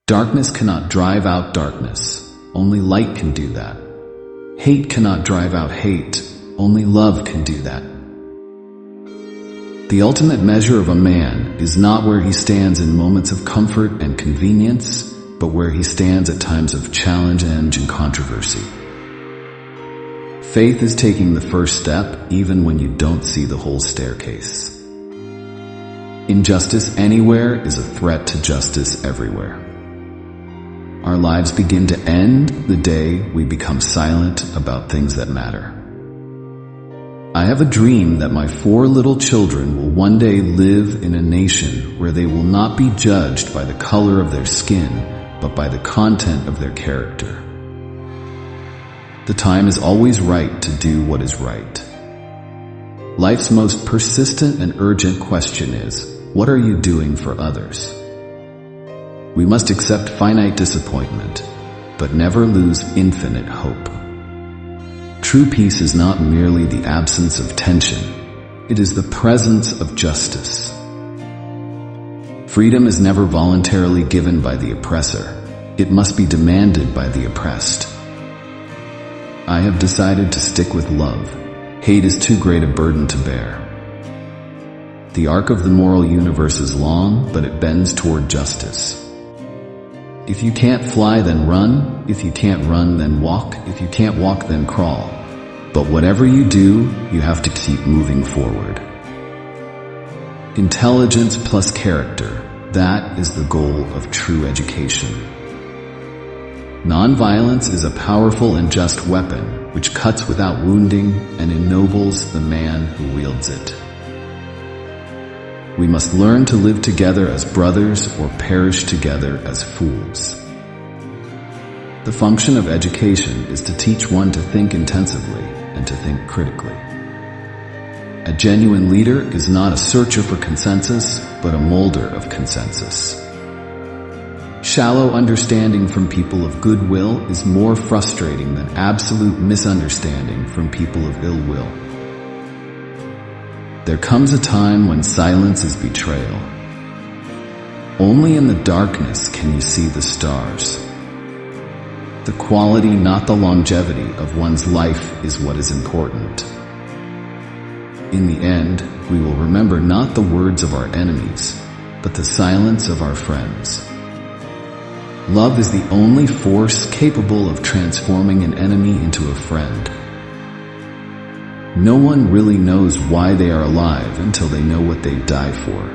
Darkness cannot drive out darkness. Only light can do that. Hate cannot drive out hate. Only love can do that. The ultimate measure of a man is not where he stands in moments of comfort and convenience, but where he stands at times of challenge and controversy. Faith is taking the first step even when you don't see the whole staircase. Injustice anywhere is a threat to justice everywhere. Our lives begin to end the day we become silent about things that matter. I have a dream that my 4 little children will one day live in a nation where they will not be judged by the color of their skin, but by the content of their character. The time is always right to do what is right. Life's most persistent and urgent question is, what are you doing for others? We must accept finite disappointment, but never lose infinite hope. True peace is not merely the absence of tension, it is the presence of justice. Freedom is never voluntarily given by the oppressor, it must be demanded by the oppressed. I have decided to stick with love. Hate is too great a burden to bear. The arc of the moral universe is long, but it bends toward justice. If you can't fly, then run. If you can't run, then walk. If you can't walk, then crawl. But whatever you do, you have to keep moving forward. Intelligence plus character, that is the goal of true education. Nonviolence is a powerful and just weapon which cuts without wounding and ennobles the man who wields it. We must learn to live together as brothers or perish together as fools. The function of education is to teach one to think intensively and to think critically. A genuine leader is not a searcher for consensus, but a molder of consensus. Shallow understanding from people of goodwill is more frustrating than absolute misunderstanding from people of ill will. There comes a time when silence is betrayal. Only in the darkness can you see the stars. The quality, not the longevity, of one's life is what is important. In the end, we will remember not the words of our enemies, but the silence of our friends. Love is the only force capable of transforming an enemy into a friend. No one really knows why they are alive until they know what they die for.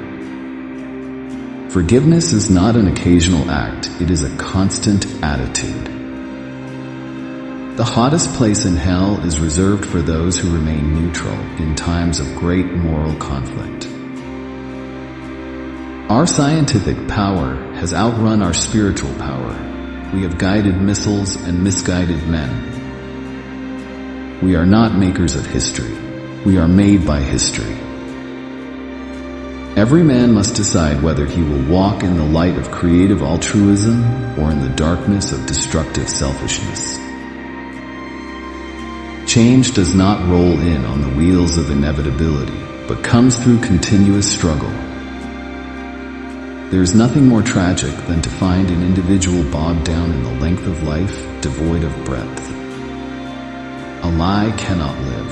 Forgiveness is not an occasional act, it is a constant attitude. The hottest place in hell is reserved for those who remain neutral in times of great moral conflict. Our scientific power has outrun our spiritual power. We have guided missiles and misguided men. We are not makers of history. We are made by history. Every man must decide whether he will walk in the light of creative altruism or in the darkness of destructive selfishness. Change does not roll in on the wheels of inevitability, but comes through continuous struggle. There is nothing more tragic than to find an individual bogged down in the length of life devoid of breadth. A lie cannot live.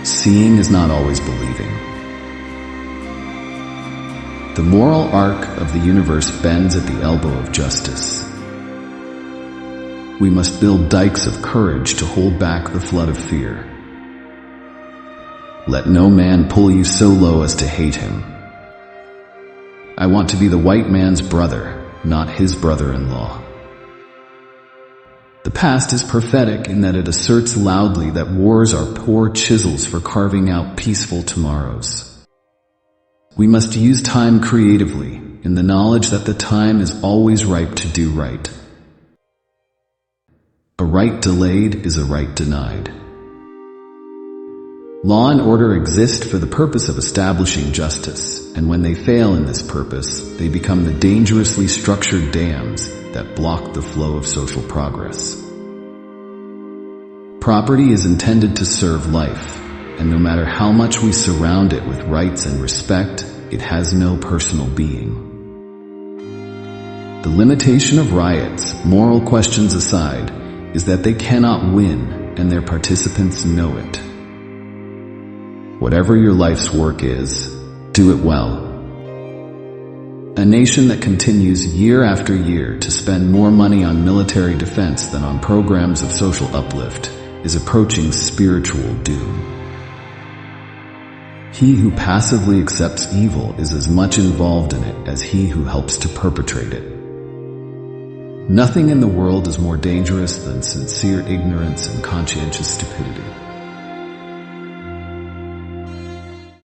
Seeing is not always believing. The moral arc of the universe bends at the elbow of justice. We must build dikes of courage to hold back the flood of fear. Let no man pull you so low as to hate him. I want to be the white man's brother, not his brother-in-law. The past is prophetic in that it asserts loudly that wars are poor chisels for carving out peaceful tomorrows. We must use time creatively, in the knowledge that the time is always ripe to do right. A right delayed is a right denied. Law and order exist for the purpose of establishing justice, and when they fail in this purpose, they become the dangerously structured dams that block the flow of social progress. Property is intended to serve life, and no matter how much we surround it with rights and respect, it has no personal being. The limitation of riots, moral questions aside, is that they cannot win, and their participants know it. Whatever your life's work is, do it well. A nation that continues year after year to spend more money on military defense than on programs of social uplift is approaching spiritual doom. He who passively accepts evil is as much involved in it as he who helps to perpetrate it. Nothing in the world is more dangerous than sincere ignorance and conscientious stupidity.